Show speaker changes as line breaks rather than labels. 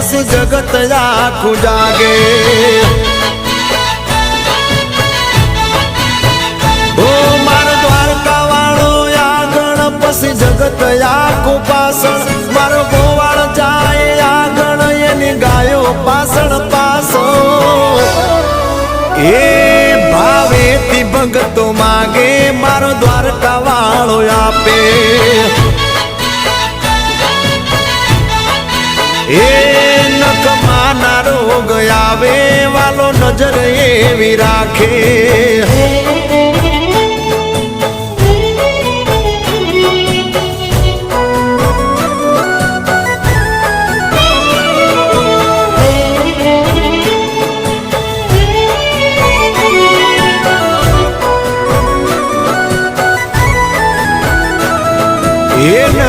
પછી જગત આખું જાગે ઓ મારો દ્વારકા વાળો આગળ પછી જગત આખું પાછળ મારો ગોવાળ જાય આગળ એની ગાયો પાછળ પાછળ એ ભાવેથી ભગતો માગે મારો દ્વારકા વાળો આપે એ નખમાના રોગ આવે વાલો નજર એવી રાખે